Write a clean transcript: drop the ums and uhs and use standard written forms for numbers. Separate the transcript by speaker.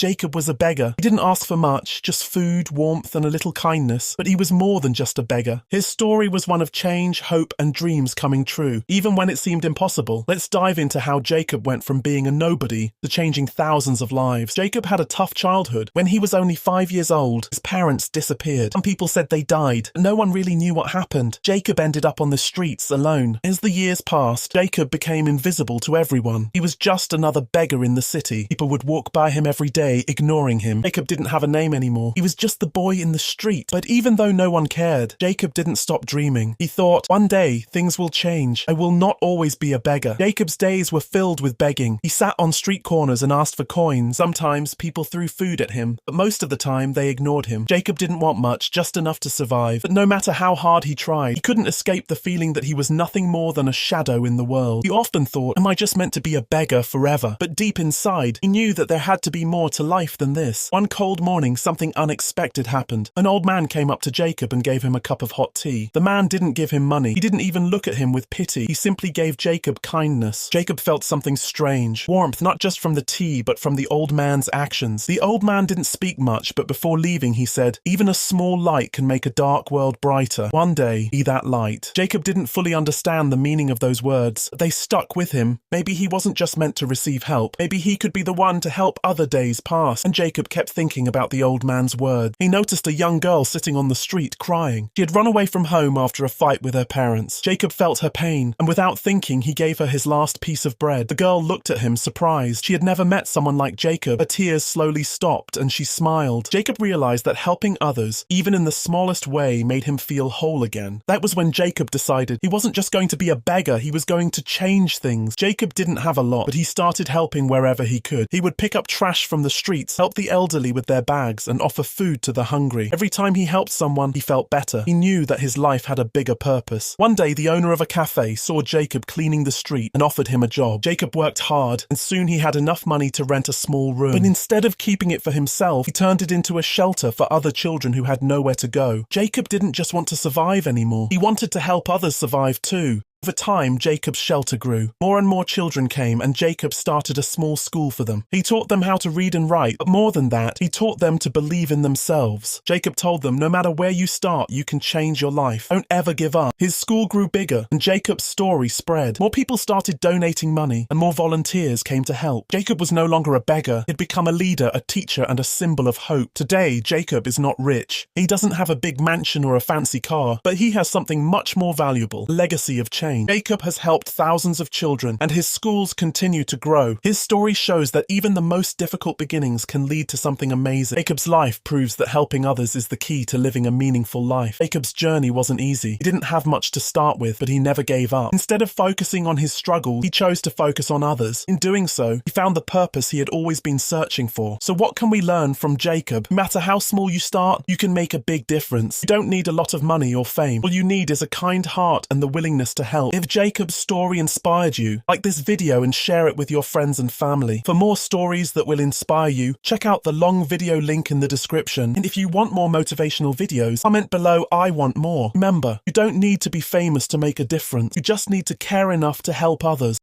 Speaker 1: Jacob was a beggar. He didn't ask for much, just food, warmth, and a little kindness. But he was more than just a beggar. His story was one of change, hope, and dreams coming true, even when it seemed impossible. Let's dive into how Jacob went from being a nobody to changing thousands of lives. Jacob had a tough childhood. When he was only 5 years old, his parents disappeared. Some people said they died, but no one really knew what happened. Jacob ended up on the streets alone. As the years passed, Jacob became invisible to everyone. He was just another beggar in the city. People would walk by him every day, ignoring him. Jacob didn't have a name anymore. He was just the boy in the street. But even though no one cared, Jacob didn't stop dreaming. He thought, one day, things will change. I will not always be a beggar. Jacob's days were filled with begging. He sat on street corners and asked for coins. Sometimes people threw food at him, but most of the time they ignored him. Jacob didn't want much, just enough to survive. But no matter how hard he tried, he couldn't escape the feeling that he was nothing more than a shadow in the world. He often thought, am I just meant to be a beggar forever? But deep inside, he knew that there had to be more to life than this. One cold morning, something unexpected happened. An old man came up to Jacob and gave him a cup of hot tea. The man didn't give him money. He didn't even look at him with pity. He simply gave Jacob kindness. Jacob felt something strange. Warmth, not just from the tea, but from the old man's actions. The old man didn't speak much, but before leaving he said, even a small light can make a dark world brighter. One day, be that light. Jacob didn't fully understand the meaning of those words, but they stuck with him. Maybe he wasn't just meant to receive help. Maybe he could be the one to help other days pass. And Jacob kept thinking about the old man's words. He noticed a young girl sitting on the street crying. She had run away from home after a fight with her parents. Jacob felt her pain, and without thinking, he gave her his last piece of bread. The girl looked at him, surprised. She had never met someone like Jacob. Her tears slowly stopped, and she smiled. Jacob realized that helping others, even in the smallest way, made him feel whole again. That was when Jacob decided he wasn't just going to be a beggar, he was going to change things. Jacob didn't have a lot, but he started helping wherever he could. He would pick up trash from the streets, help the elderly with their bags, and offer food to the hungry. Every time he helped someone, he felt better. He knew that his life had a bigger purpose. One day, the owner of a cafe saw Jacob cleaning the street and offered him a job. Jacob worked hard, and soon he had enough money to rent a small room. But instead of keeping it for himself, he turned it into a shelter for other children who had nowhere to go. Jacob didn't just want to survive anymore. He wanted to help others survive too. Over time, Jacob's shelter grew. More and more children came, and Jacob started a small school for them. He taught them how to read and write, but more than that, he taught them to believe in themselves. Jacob told them, no matter where you start, you can change your life. Don't ever give up. His school grew bigger, and Jacob's story spread. More people started donating money, and more volunteers came to help. Jacob was no longer a beggar. He'd become a leader, a teacher, and a symbol of hope. Today, Jacob is not rich. He doesn't have a big mansion or a fancy car, but he has something much more valuable, a legacy of change. Jacob has helped thousands of children, and his schools continue to grow. His story shows that even the most difficult beginnings can lead to something amazing. Jacob's life proves that helping others is the key to living a meaningful life. Jacob's journey wasn't easy. He didn't have much to start with, but he never gave up. Instead of focusing on his struggles, he chose to focus on others. In doing so, he found the purpose he had always been searching for. So what can we learn from Jacob? No matter how small you start, you can make a big difference. You don't need a lot of money or fame. All you need is a kind heart and the willingness to help. If Jacob's story inspired you, like this video and share it with your friends and family. For more stories that will inspire you, check out the long video link in the description. And if you want more motivational videos, comment below "I want more." Remember, you don't need to be famous to make a difference. You just need to care enough to help others.